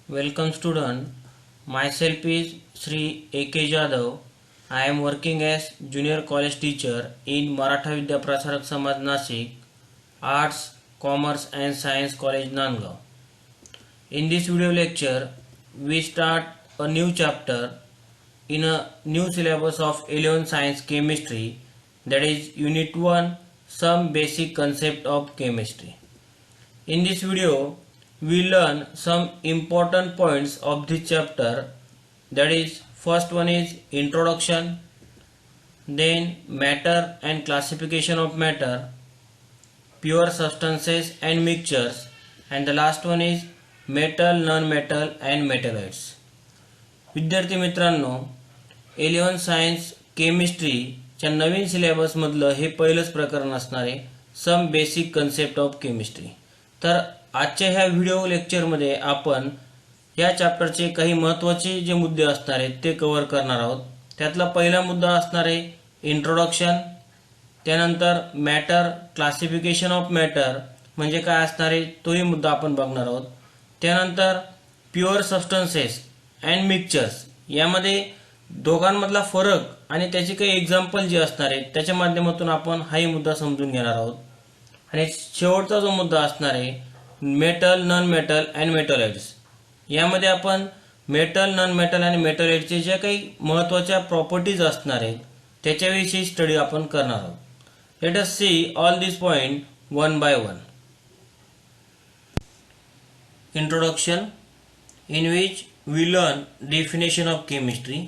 Welcome student. Myself is Sri A.K. Jadhav. I am working as junior college teacher in Maratha Vidya Prasarak Samaj Nasik, Arts, Commerce and Science College Nandgaon. In this video lecture, we start a new chapter in a new syllabus of 11th Science Chemistry, that is Unit 1, Some Basic Concept of Chemistry. In this video, we learn some important points of this chapter, that is first one is introduction, then matter and classification of matter, pure substances and mixtures, and the last one is metal, non-metal and metalloids. विद्यार्थी मित्रांनो, 11 science केमिस्ट्रीच्या नवीन सिलेबसमधलं हे पहिलंच प्रकरण असणार आहे, some basic concept of chemistry. तर आजच्या ह्या व्हिडिओ लेक्चरमध्ये आपण या चॅप्टरचे काही महत्त्वाचे जे मुद्दे असणार आहेत ते कव्हर करणार आहोत. त्यातला पहिला मुद्दा असणार आहे इंट्रोडक्शन, त्यानंतर मॅटर, क्लासिफिकेशन ऑफ मॅटर म्हणजे काय असणार आहे तोही मुद्दा आपण बघणार आहोत. त्यानंतर प्युअर सबस्टन्सेस अँड मिक्सचर्स, यामध्ये दोघांमधला फरक आणि त्याचे काही एक्झाम्पल जे असणार आहेत त्याच्या माध्यमातून आपण हाही मुद्दा समजून घेणार आहोत. आणि शेवटचा जो मुद्दा असणार आहे मेटल, नॉन मेटल अँड मेटॉलाइड्स, यामध्ये आपण मेटल, नॉन मेटल आणि मेटॉलाइडचे ज्या काही महत्त्वाच्या प्रॉपर्टीज असणार आहेत त्याच्याविषयी स्टडी आपण करणार आहोत. Let us see all this point one by one. Introduction, in which we learn definition of chemistry.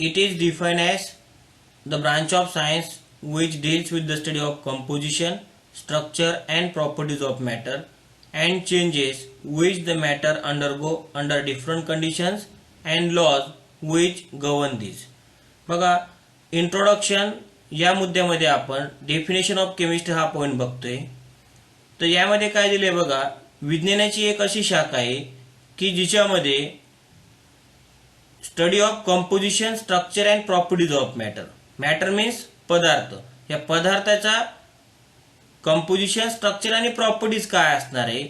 It is defined as the branch of science which deals with the study of composition, structure and properties of matter and changes which the matter undergo under different conditions and laws which govern these. बघा, introduction या मुद्द्यामध्ये आपण definition of chemistry हा point बघतोय. तर यामध्ये काय दिले बघा, विज्ञानाची एक अशी शाखा आहे की जिच्यामध्ये study of composition, structure and properties of matter. Matter means पदार्थ. या पदार्थाचा कंपोजिशन, स्ट्रक्चर आणि प्रॉपर्टीज काय असणार आहे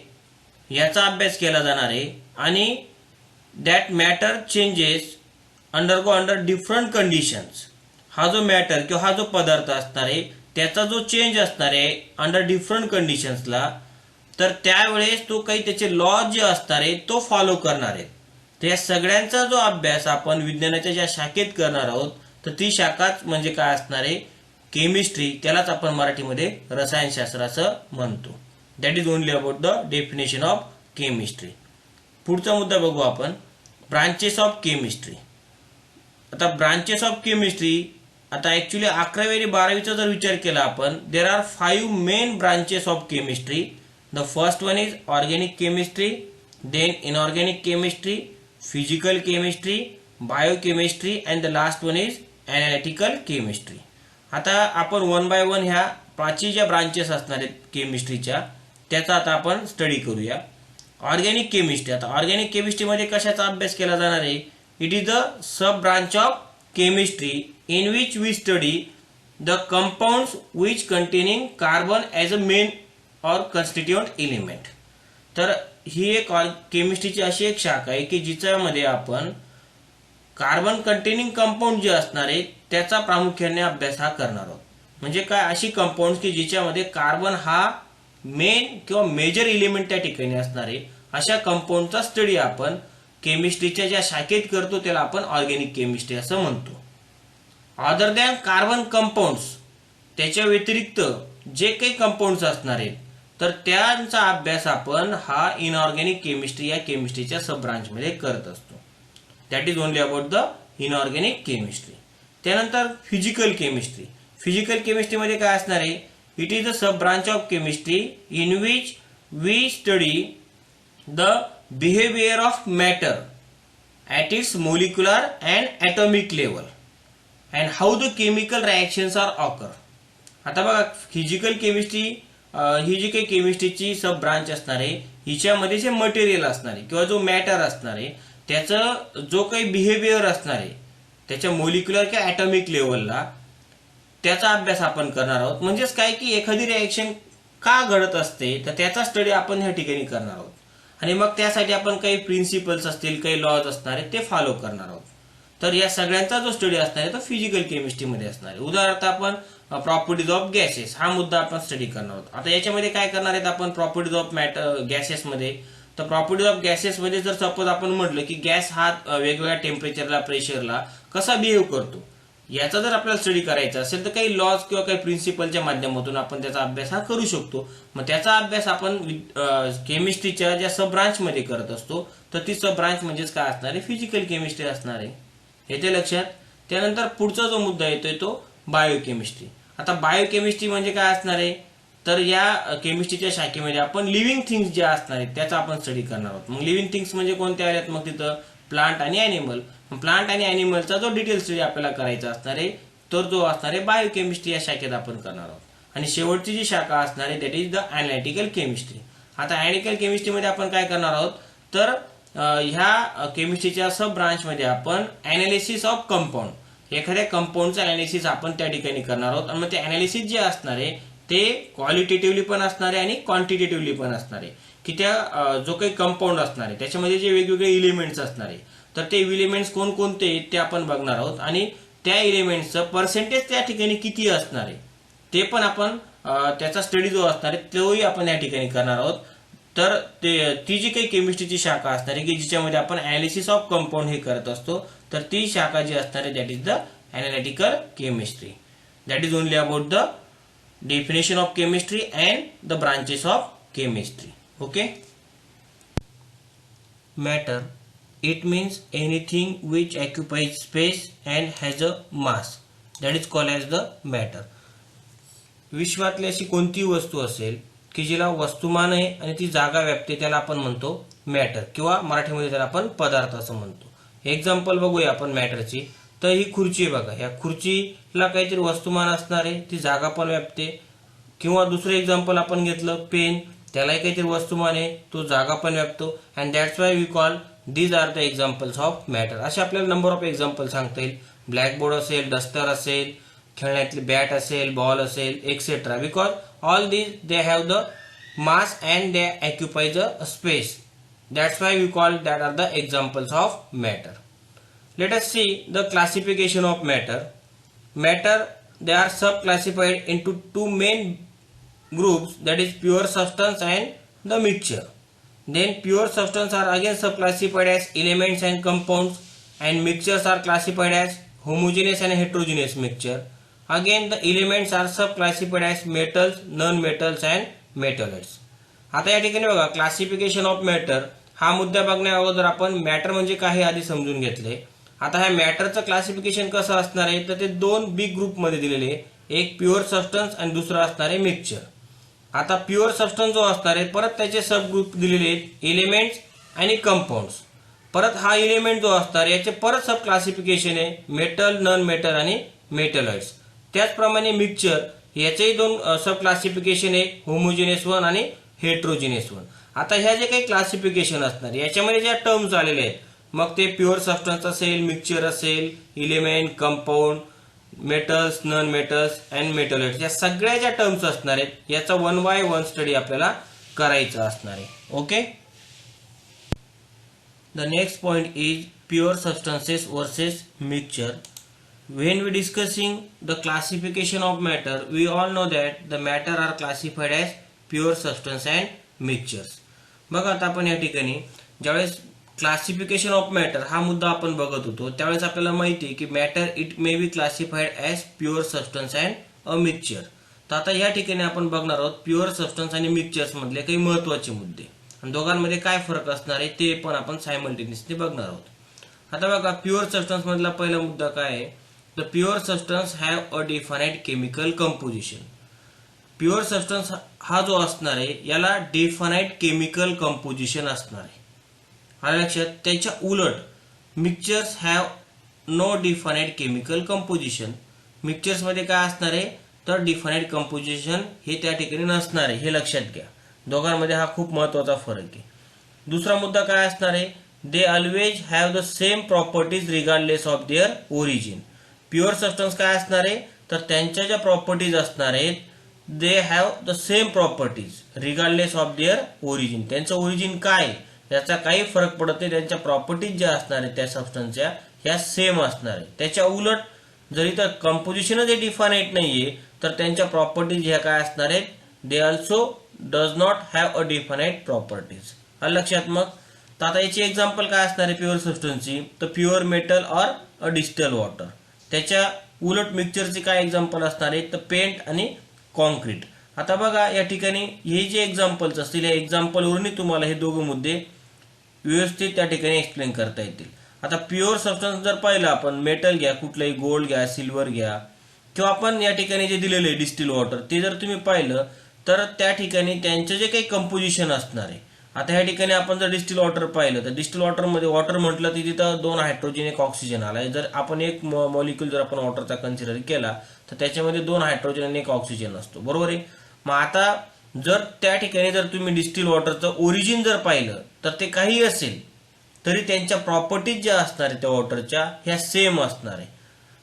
याचा अभ्यास केला जाणार आहे. आणि that matter changes undergo under different conditions. हा जो मॅटर किंवा हा जो पदार्थ असणार आहे त्याचा जो चेंज असणार आहे अंडर डिफरंट कंडिशन्सला, तर त्यावेळेस तो काही त्याचे लॉ जे असणार आहे तो फॉलो करणार आहे. तर या सगळ्यांचा जो अभ्यास आपण विज्ञानाच्या ज्या शाखेत करणार आहोत तर ती शाखाच म्हणजे काय असणार आहे केमिस्ट्री. त्यालाच आपण मराठीमध्ये रसायनशास्त्र असं म्हणतो. That is only about the definition of chemistry. पुढचा मुद्दा बघू आपण, ब्रांचेस ऑफ केमिस्ट्री. आता ब्रांचेस ऑफ केमिस्ट्री, आता ऍक्च्युली 11वी आणि 12वीचा जर विचार केला आपण, there are 5 main branches of chemistry. The first one is organic chemistry, then inorganic chemistry, physical chemistry, biochemistry and the last one is analytical chemistry. आता आपण one by one ह्या 5 ज्या ब्रांचेस असणार आहेत केमिस्ट्रीच्या त्याचा आता आपण स्टडी करूया. Organic chemistry. आता ऑर्गॅनिक केमिस्ट्रीमध्ये कशाचा अभ्यास केला जाणार आहे? It is the sub branch of chemistry in which we study the compounds which containing carbon as a main or constituent element. तर ही एक केमिस्ट्रीची अशी एक शाखा आहे की जिच्यामध्ये आपण कार्बन कंटेनिंग कंपाऊंड जे असणार आहे त्याचा प्रामुख्याने अभ्यास हा करणार आहोत. म्हणजे काय, अशी कंपाऊंड की जिच्यामध्ये कार्बन हा मेन किंवा मेजर एलिमेंट त्या ठिकाणी असणार आहे, अशा कंपाऊंडचा स्टडी आपण केमिस्ट्रीच्या ज्या शाखेत करतो त्याला आपण ऑर्गॅनिक केमिस्ट्री असं म्हणतो. अदर दॅन कार्बन कंपाऊंड्स, त्याच्या व्यतिरिक्त जे काही कंपाऊंड्स असणार आहेत तर त्यांचा अभ्यास आपण हा इनऑर्गॅनिक केमिस्ट्री या केमिस्ट्रीच्या सब ब्रांचमध्ये करत असतो. That is only about the inorganic chemistry. त्यानंतर फिजिकल केमिस्ट्री. फिजिकल केमिस्ट्रीमध्ये काय असणार आहे? It is the sub branch of chemistry in which we study the behaviour of matter at its molecular and atomic level and how the chemical reactions are occur. आता बघा, physical chemistry ही जी काही केमिस्ट्रीची सब branch असणार आहे हिच्यामध्ये जे material असणार आहे किंवा जो मॅटर असणार आहे त्याचं जो काही बिहेवियर असणार आहे त्याच्या मोलिक्युलर किंवा ॲटॉमिक लेवलला त्याचा अभ्यास आपण करणार आहोत. म्हणजेच काय की एखादी रिॲक्शन का घडत असते तर त्याचा स्टडी आपण ह्या ठिकाणी करणार आहोत. आणि मग त्यासाठी आपण काही प्रिन्सिपल्स असतील, काही लॉज असणार आहेत ते फॉलो करणार आहोत. तर या सगळ्यांचा जो स्टडी असणार आहे तो फिजिकल केमिस्ट्रीमध्ये असणार आहे. उदाहरणार्थ आपण प्रॉपर्टीज ऑफ गॅसेस हा मुद्दा आपण स्टडी करणार आहोत. आता याच्यामध्ये काय करणार आहेत आपण प्रॉपर्टीज ऑफ गॅसेसमध्ये. तर प्रॉपर्टीज ऑफ गॅसेसमध्ये जर सपोज आपण म्हटलं की गॅस हा वेगवेगळ्या टेम्परेचरला, प्रेशरला कसा बिहेव करतो याचा जर आपल्याला स्टडी करायचा असेल तर काही लॉज किंवा काही प्रिन्सिपलच्या माध्यमातून आपण त्याचा अभ्यास हा करू शकतो. मग त्याचा अभ्यास आपण केमिस्ट्रीच्या ज्या सब ब्रांचमध्ये करत असतो तर ती सब ब्रांच म्हणजेच काय असणार आहे, फिजिकल केमिस्ट्री असणार आहे. येते लक्षात. त्यानंतर पुढचा जो मुद्दा येतोय तो बायोकेमिस्ट्री. आता बायोकेमिस्ट्री म्हणजे काय असणार आहे, तर या केमिस्ट्रीच्या शाखेमध्ये आपण लिव्हिंग थिंग्स ज्या असणार आहेत त्याचा आपण स्टडी करणार आहोत. मग लिव्हिंग थिंग्स म्हणजे कोणत्या आल्यात मग तिथं प्लांट आणि ॲनिमल. प्लांट आणि ॲनिमलचा जो डिटेल स्टडी आपल्याला करायचा असणार आहे तर जो असणार आहे बायोकेमिस्ट्री या शाखेत आपण करणार आहोत. आणि शेवटची जी शाखा असणार आहे that is the analytical chemistry. आता ॲनालिटिकल केमिस्ट्रीमध्ये आपण काय करणार आहोत, तर ह्या केमिस्ट्रीच्या सब ब्रांचमध्ये आपण अनालिसिस ऑफ कंपाऊंड, एखाद्या कंपाऊंडचं अनालिसिस आपण त्या ठिकाणी करणार आहोत. आणि मग ते अनालिसिस जे असणार आहे ते क्वालिटेटिव्हली पण असणार आहे आणि क्वांटिटेटिव्हली पण असणार आहे. की त्या जो काही कंपाऊंड असणार आहे त्याच्यामध्ये जे वेगवेगळे इलिमेंट्स असणार आहे तर ते इलिमेंट्स कोणकोणते ते आपण बघणार आहोत. आणि त्या इलिमेंट्सचं पर्सेंटेज त्या ठिकाणी किती असणार आहे ते पण आपण त्याचा स्टडी जो असणार आहे तोही आपण या ठिकाणी करणार आहोत. तर ती जी काही केमिस्ट्रीची शाखा असणार आहे की जिच्यामध्ये आपण अनालिसिस ऑफ कंपाऊंड हे करत असतो तर ती शाखा जी असणार आहे that is the analytical chemistry. That is only about the definition of chemistry and the branches of chemistry. Okay. Matter, it means anything which occupies space and has a mass, that is called as the matter. विश्वातली अशी कोणती वस्तू असेल की जिला वस्तुमान आहे आणि ती जागा व्यापते त्याला आपण म्हणतो मॅटर, किंवा मराठीमध्ये त्याला आपण पदार्थ असं म्हणतो. एक्झाम्पल बघूया आपण मॅटरची. तर ही खुर्ची आहे बघा, ह्या खुर्चीला काहीतरी वस्तुमान असणार आहे, ती जागा पण व्यापते. किंवा दुसरं एक्झाम्पल आपण घेतलं पेन, त्यालाही काहीतरी वस्तुमान आहे, तो जागा पण व्यापतो. And that's why we call these are the examples of matter. असे आपल्याला नंबर ऑफ एक्झाम्पल सांगता येईल. ब्लॅकबोर्ड असेल, डस्टर असेल, खेळण्यातली बॅट असेल, बॉल असेल, etcetera. Because all these they have the mass and they occupy the space. That's why we call that are the examples of matter. Let us see the classification of matter. Matter they are sub-classified into two main groups, that is pure substance and the mixture. Then pure substance are again sub-classified as elements and compounds, and mixtures are classified as homogeneous and heterogeneous mixture. Again the elements are sub-classified as metals, non-metals and metalloids. आता या ठिकाणी बघा classification of matter हा मुद्दा बघण्या अगोदर आपण matter म्हणजे काय हे आधी समजून घेतले. आता ह्या मॅटरचं क्लासिफिकेशन कसं असणार आहे तर ते दोन बिग ग्रुपमध्ये दिलेले, एक प्युअर सबस्टन्स आणि दुसरा असणार आहे मिक्सचर. आता प्युअर सबस्टन्स जो असणार आहे परत त्याचे सब ग्रुप दिलेले आहेत एलिमेंट्स आणि कंपाऊंड्स. परत हा एलिमेंट जो असणार याचे परत सब क्लासिफिकेशन आहे मेटल, नॉन मेटल आणि मेटलॉइड्स. त्याचप्रमाणे मिक्सचर याचेही दोन सब क्लासिफिकेशन आहे, होमोजेनियस वन आणि हेट्रोजिनियस वन. आता ह्या जे काही क्लासिफिकेशन असणार याच्यामध्ये ज्या टर्म्स आलेले आहेत मग ते प्युअर सबस्टन्स असेल, मिक्सचर असेल, element, compound, metals, non metals and metalloids, या सगळ्या ज्या टर्म्स असणार आहेत याचा 1 by 1 स्टडी आपल्याला करायचा असणार आहे. Okay. The next point is pure substances versus mixture. When we discussing the classification of matter, we all know that the matter are classified as pure substance and mixtures. बघा आता आपण या ठिकाणी ज्यावेळेस क्लासिफिकेशन ऑफ मॅटर हा मुद्दा आपण बघत होतो त्यावेळेस आपल्याला माहिती आहे की matter it may be classified as pure substance and a mixture. तर आता या ठिकाणी आपण बघणार आहोत प्युअर सबस्टन्स आणि मिक्सचर्स मधले काही महत्वाचे मुद्दे आणि दोघांमध्ये काय फरक असणार आहे ते पण आपण सायमल्टेनियसली बघणार आहोत. आता बघा प्युअर सबस्टन्स मधला पहिला मुद्दा काय आहे, the pure substance have a defined chemical composition. Pure substance हा जो असणार आहे याला डिफाइन्ड केमिकल कंपोजिशन असणार आहे. लक्षात. त्याच्या उलट mixtures have no defined chemical composition. Mixtures मध्ये काय असणार आहे तर डिफाइन्ड कंपोजिशन हे त्या ठिकाणी नसणार आहे, हे लक्षात घ्या. दोघांमध्ये हा खूप महत्वाचा फरक आहे. दुसरा मुद्दा काय असणार आहे, they always have the same properties regardless of their origin. Pure substance काय असणार आहे तर त्यांच्या ज्या प्रॉपर्टीज असणार आहेत दे have the same properties regardless of their origin. त्यांचं ओरिजिन काय याचा काही फरक पडत नाही, त्यांच्या प्रॉपर्टीज ज्या असणार आहेत त्या सबस्टन्सच्या ह्या सेम असणार आहे. त्याच्या उलट जर इथं कंपोजिशनच हे डिफाइनाइट नाहीये तर त्यांच्या प्रॉपर्टीज ह्या काय असणार आहेत, they also does not have a definite properties. आलं लक्षात. मग तर आता याची एक्झाम्पल काय असणार आहे प्युअर सबस्टन्सची, तर pure metal or a distil water. त्याच्या उलट मिक्सचरचे काय एक्झाम्पल असणार आहे, तर पेंट आणि कॉन्क्रीट. आता बघा या ठिकाणी हे जे एक्झाम्पल्स असतील या एक्झाम्पलवरूनही तुम्हाला हे दोघं मुद्दे व्यवस्थित त्या ठिकाणी एक्सप्लेन करता येतील. आता प्युअर सबस्टन्स जर पाहिलं आपण, मेटल घ्या, कुठलंही गोल्ड घ्या, सिल्वर घ्या, किंवा आपण या ठिकाणी जे दिलेलं आहे डिस्टिल वॉटर, ते जर तुम्ही पाहिलं तर त्या ठिकाणी त्यांचे जे काही कंपोजिशन असणार आहे. आता ह्या ठिकाणी आपण जर डिस्टिल वॉटर पाहिलं तर डिस्टिल वॉटरमध्ये वॉटर म्हटलं तर तिथं 2 हायड्रोजन 1 ऑक्सिजन आलाय. जर आपण एक मॉलिक्यूल जर आपण वॉटरचा कन्सिडर केला तर त्याच्यामध्ये 2 हायड्रोजन आणि 1 ऑक्सिजन असतो, बरोबर आहे. मग आता जर त्या ठिकाणी जर तुम्ही डिस्टिल वॉटरचं ओरिजिन जर पाहिलं तर ते काही असेल तरी त्यांच्या प्रॉपर्टीज ज्या असणार आहेत त्या वॉटरच्या ह्या सेम असणार आहे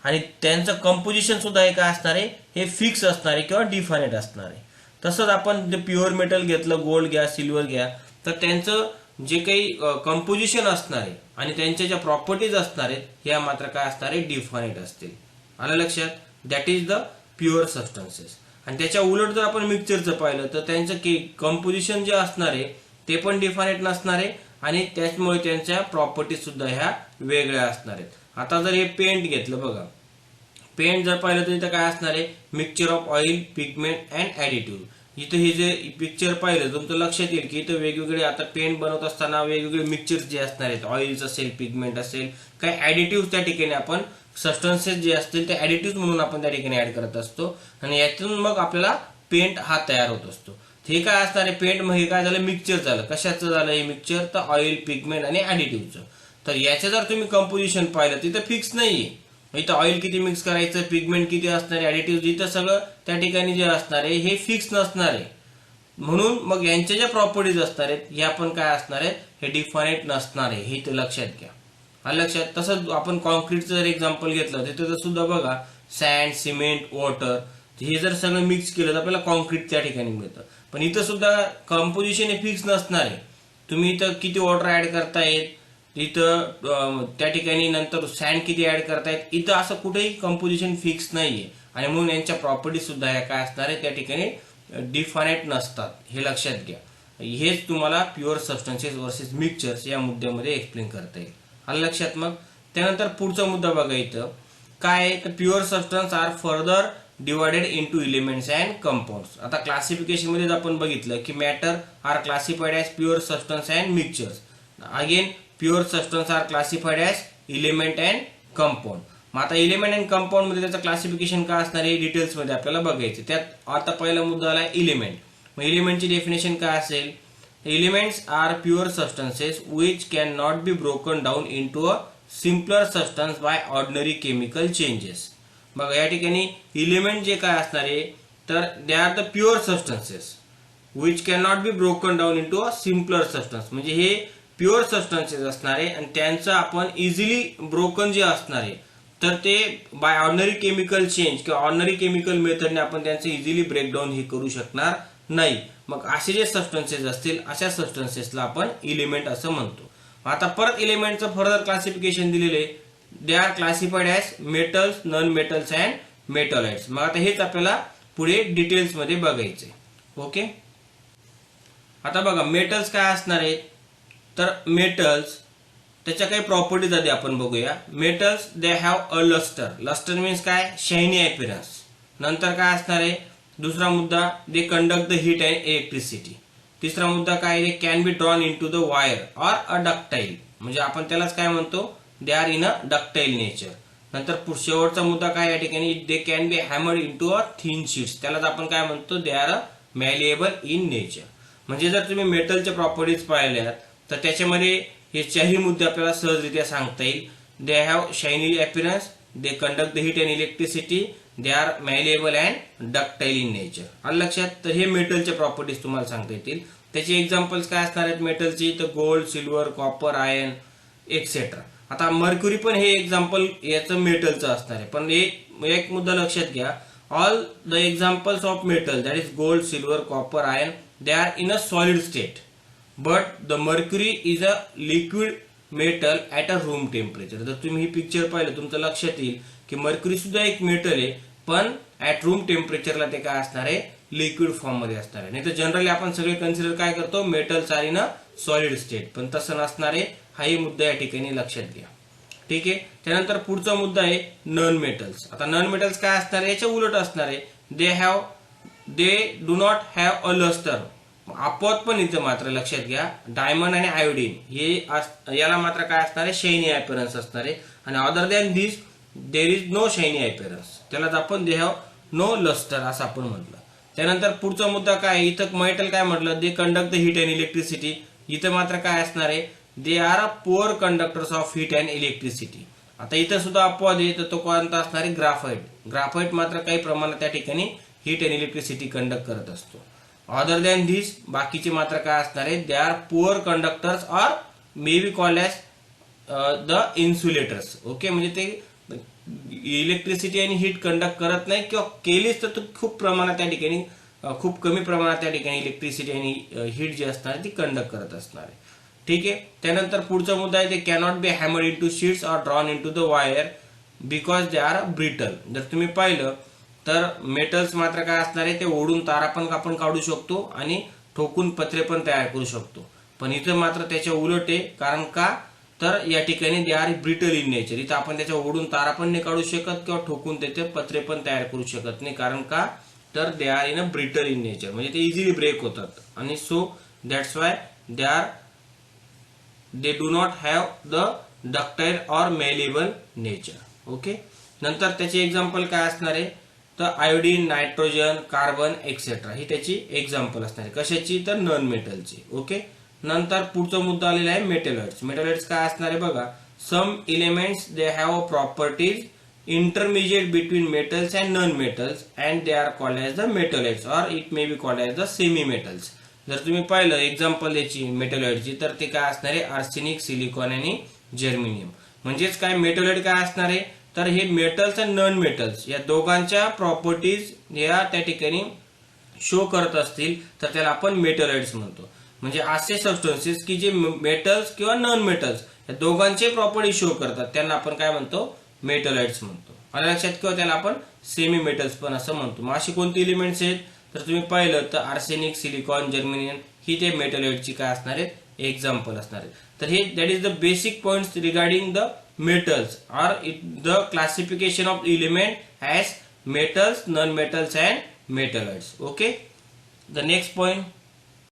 आणि त्यांचं कंपोजिशन सुद्धा हे काय असणार आहे, हे फिक्स असणार आहे किंवा डिफाइनेट असणार आहे. तसंच आपण जे प्युअर मेटल घेतलं, गोल्ड घ्या, सिल्वर घ्या, तर त्यांचं जे काही कंपोजिशन असणार आहे आणि त्यांच्या ज्या प्रॉपर्टीज असणार आहेत ह्या मात्र काय असणार आहे, डिफाइनेट असतील. आलं लक्षात. That is the pure substances. आणि त्याच्या उलट जर आपण मिक्सचरचं पाहिलं तर त्यांचं कंपोजिशन जे असणार आहे ते पण डिफाइनेट नसणार आहे आणि त्याचमुळे त्यांच्या प्रॉपर्टीज सुद्धा ह्या वेगळ्या असणार आहेत. आता जर हे पेंट घेतलं बघा, पेंट जर पाहिलं तर इथं काय असणार आहे, mixture of oil, pigment and additive. इथं हे जे पिक्चर पाहिलं तुमचं लक्षात येईल की इथं वेगवेगळे आता पेंट बनवत असताना वेगवेगळे मिक्सचर जे असणार आहेत, ऑइल्स असेल, पिगमेंट असेल, काही ऍडिटिव्ह त्या ठिकाणी आपण सबस्टन्सेस जे असतील ते ऍडिटिव्ह म्हणून आपण त्या ठिकाणी ऍड करत असतो आणि यातून मग आपल्याला पेंट हा तयार होत असतो. हे काय असणार आहे, पेंट मग हे काय झालं, मिक्सचर झालं. कशाचं झालं हे मिक्सचर, तर ऑइल, पिगमेंट आणि ऍडिटिव्हचं. तर याचं जर तुम्ही कंपोजिशन पाहिलं तिथं फिक्स नाहीये. इथं ऑइल किती मिक्स करायचं, पिगमेंट किती असणार आहे, ऍडिटिव्ह इथं सगळं त्या ठिकाणी जे असणार आहे हे फिक्स नसणार आहे. म्हणून मग यांच्या ज्या प्रॉपर्टीज असणार आहेत ह्या पण काय असणार आहेत, हे डिफाइनेट नसणार आहे, हे लक्षात घ्या. आलं लक्षात. तसंच आपण कॉन्क्रीटचं जर एक्झाम्पल घेतलं तिथं सुद्धा बघा, सँड, सिमेंट, वॉटर हे जर सगळं मिक्स केलं तर आपल्याला कॉन्क्रीट त्या ठिकाणी मिळतं. पण इथं सुद्धा कंपोजिशन हे फिक्स नसणार आहे. तुम्ही इथं किती वॉटर ऍड करतायत, इथं त्या ठिकाणी नंतर सँड किती ऍड करतायत, इथं असं कुठेही कंपोजिशन फिक्स नाहीये आणि म्हणून यांच्या प्रॉपर्टी सुद्धा ह्या काय असणार आहे त्या ठिकाणी डिफाइनेट नसतात, हे लक्षात घ्या. हेच तुम्हाला प्युअर सबस्टन्सेस वर्सेस मिक्सचर्स या मुद्द्यामध्ये एक्सप्लेन करता येईल. आलं लक्षात. मग त्यानंतर पुढचा मुद्दा बघा, इथं काय आहे तर pure substance are further divided into elements and compounds. आता क्लासिफिकेशन मध्ये आपण बघितलं की matter are classified as pure substance and mixtures. Again pure substance are classified as element and compound. मग आता एलिमेंट अँड कंपाऊंड मध्ये त्याचं क्लासिफिकेशन काय असणार आहे डिटेल्स मध्ये आपल्याला बघायचं. त्यात आता पहिला मुद्दा आला एलिमेंट. मग एलिमेंटची डेफिनेशन काय असेल, elements are pure substances which can not be broken down into a simpler substance by ordinary chemical changes. बघा या ठिकाणी एलिमेंट जे काय असणार आहे तर they are the pure substances which can not be broken down into a simpler substance. म्हणजे हे प्युअर सबस्टन्सेस असणार आहे आणि त्यांचं आपण इझिली ब्रोकन जे असणार आहे तर ते बाय ऑर्डिनरी केमिकल चेंज किंवा ऑर्डिनरी केमिकल मेथडने आपण त्यांचं इझिली ब्रेकडाऊन हे करू शकणार नाही. मग असे जे सबस्टन्सेस असतील अशा सबस्टन्सेसला आपण एलिमेंट असं म्हणतो. आता परत एलिमेंटचं फर्दर क्लासिफिकेशन दिलेले, they are classified as metals, non metals and metalloids. मग आता हेच आपल्याला पुढे डिटेल्स मध्ये बघायचे. ओके. आता बघा मेटल्स काय असणार आहेत तर मेटल्स त्याच्या काही प्रॉपर्टीज आधी आपण बघूया. Metals they have a lustre. Lustre means काय, शायनी अपीरन्स. नंतर काय असणार आहे दुसरा मुद्दा, they conduct the heat and electricity. तिसरा मुद्दा काय, they can be drawn into the wire or a ductile. म्हणजे आपण त्यालाच काय म्हणतो, they are in a ductile nature. नंतर शेवटचा मुद्दा काय या ठिकाणी, they can be hammered into a thin sheets. त्यालाच आपण काय म्हणतो, they are a malleable in nature. म्हणजे जर तुम्ही मेटलच्या प्रॉपर्टीज पाहिल्यात तर त्याच्यामध्ये हे चारही मुद्दे आपल्याला सहजरित्या सांगता येईल. They have shiny appearance, they conduct the heat and electricity, they are malleable and ductile in nature. आलं लक्षात. तर हे मेटलच्या प्रॉपर्टीज तुम्हाला सांगता येतील. त्याचे एक्झाम्पल्स काय असणार आहेत मेटलची, तर gold, silver, copper, iron etcetera. आता मर्क्युरी पण हे एक्झाम्पल याचं मेटलचं असणार आहे. पण एक मुद्दा लक्षात घ्या, all the examples of metal that is gold, silver, copper, iron they are in a solid state. But the mercury is a liquid metal at a room temperature. जर तुम्ही ही पिक्चर पाहिलं तुमचं लक्षात येईल की मर्क्युरी सुद्धा एक मेटल आहे, पण ॲट रूम टेम्परेचरला ते काय असणार आहे, लिक्विड फॉर्म मध्ये असणार आहे. नाही तर जनरली आपण सगळे कन्सिडर काय करतो, metals R in a solid state, पण तसं नसणार आहे. हाही मुद्दा या ठिकाणी लक्षात घ्या. ठीक आहे. त्यानंतर पुढचा मुद्दा आहे नॉन मेटल्स. आता नॉन मेटल्स काय असणार आहे, याच्या उलट असणार आहे. They do not have a lustre. अपवाद पण इथं मात्र लक्षात घ्या, डायमंड आणि आयोडीन हे याला मात्र काय असणार आहे, शायनी अपीअरन्स असणार आहे. आणि other than this there is no shiny appearance, त्यालाच आपण दे हॅव नो लस्टर असं आपण म्हटलं. त्यानंतर पुढचा मुद्दा काय, इथं मेटल काय म्हटलं, दे conduct the heat and electricity. इथं मात्र काय असणार आहे, they are a poor conductors of heat and electricity. आता इथं सुद्धा अपवाद आहे, तर तो कोणता असणार आहे, ग्राफाइट. ग्राफाइट मात्र काही प्रमाणात त्या ठिकाणी हीट अँड इलेक्ट्रिसिटी कंडक्ट करत असतो. अदर दॅन धिस बाकीचे मात्र काय असणार आहे, they are poor conductors or may be called as the insulators. Okay, म्हणजे ते इलेक्ट्रिसिटी आणि हीट कंडक्ट करत नाही, किंवा केलीच तर खूप प्रमाणात त्या ठिकाणी खूप कमी प्रमाणात त्या ठिकाणी इलेक्ट्रिसिटी आणि हीट जी असणार ती कंडक्ट करत असणार आहे. ठीक आहे. त्यानंतर पुढचा मुद्दा आहे, ते cannot be hammered into sheets or drawn into the wire because they are brittle. जर तुम्ही पाहिलं तर मेटल्स मात्र काय असणार आहे, ते ओढून तारा पण आपण काढू शकतो आणि ठोकून पत्रे पण तयार करू शकतो. पण इथं मात्र त्याच्या उलट आहे. कारण का, तर या ठिकाणी दे आर ब्रिटल इन नेचर. इथं आपण त्याच्या ओढून तारा पण नाही काढू शकत किंवा ठोकून त्याचे पत्रे पण तयार करू शकत नाही. कारण का, तर they are in a brittle in nature, म्हणजे ते इझिली ब्रेक होतात. आणि so that's why they do not have the ductile or malleable nature. Okay. नंतर त्याचे एक्झाम्पल काय असणार आहे, तर आयोडीन, नायट्रोजन, कार्बन एक्सेट्रा ही त्याची एक्झाम्पल असणार आहे. कशाची, तर नॉन मेटलची. ओके. नंतर पुढचा मुद्दा आलेला आहे मेटलॉइड्स. मेटलॉइड्स काय असणार आहे बघा, some elements they have properties intermediate between metals and non-metals and they are called as the metalloids or it may be called as the semi-metals. जर तुम्ही पाहिलं एक्झाम्पल याची मेटलॉइडची, तर ते काय असणार आहे, आर्सेनिक, सिलिकॉन आणि जर्मेनियम. म्हणजेच काय, मेटलॉइड काय असणार आहे, तर हे मेटल्स आणि नॉन मेटल्स या दोघांच्या प्रॉपर्टीज या त्या ठिकाणी शो करत असतील तर त्याला आपण मेटलॉइड्स म्हणतो. म्हणजे असे सबस्टन्सेस की जे मेटल्स किंवा नॉन मेटल्स या दोघांचे प्रॉपर्टी शो करतात, त्यांना आपण काय म्हणतो, मेटलॉइड्स म्हणतो. आणि लक्षात किंवा त्याला आपण सेमी मेटल्स पण असं म्हणतो. मग अशी कोणती एलिमेंट्स आहेत, तर तुम्ही पाहिलं तर आर्सेनिक, सिलिकॉन, जर्मेनियम ही ते मेटलॉइडची काय असणार आहेत, एक्झाम्पल असणार आहेत. तर हे that is the basic points regarding the metals or the classification of element as metals, non metals and metalloids. Okay. The next point,